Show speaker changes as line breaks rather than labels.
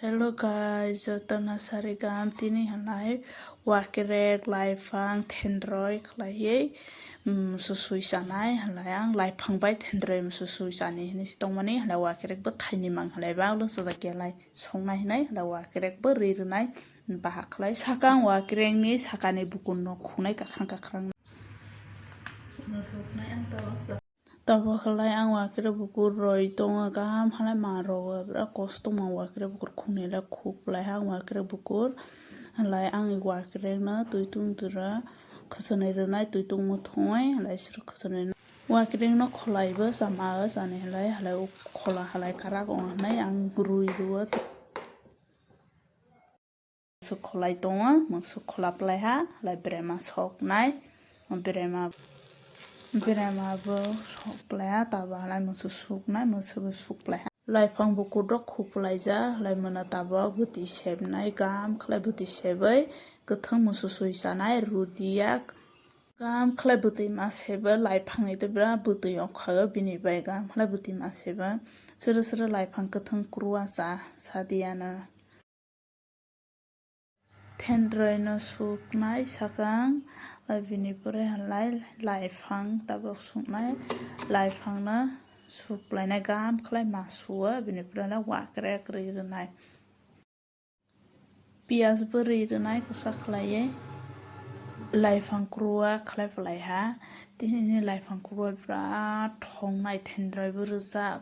Hello guys, joto nasari gam tini halai wakre laifang thendoroi khlaiye susui sanai halai ang laifang bai thendoroi susui sani ni sitongmani halai wakre bo thaini mang halai ba lo sada kelai songnai nai halai wakre bo rirnai bahak khlai sakang wakre ni sakani bukun no khunai kakrang Tabo khalai ang wakre bukur roi tonga gam halai maro bra kosto ma wakre bukur khunela khuklai ang wakre bukur halai ang wakre na tuitung tura khasanai rnai tuitung mo thoi halai sir khasanai wakre no kholai bo sama sani halai khola halai karak ong nai ang rui ruwa su kholai tonga mo su khola plai ha halai brema sok nai Berema bo suklaya taba halai musu suknai musu suklaya Laifang bukur dok khuklaija halai mona taba buti sebnai gam khlai buti sebai gothang musu suisanai rudiyak gam khlai buti ma seba laifang ite bra buti okhaga bini bai gam khlai buti ma seba sira laifang gothang kruwa sadiana thendoroi no suknai sakang bini pore halai laifang tabok suknai laifang na suklainai gam khlai masua bini pore wakre rirnai pias bo rirnai kusa khlaiye laifang kruwa khlai phlai ha tini laifang kruwa bra thongnai thendoroi bo rijak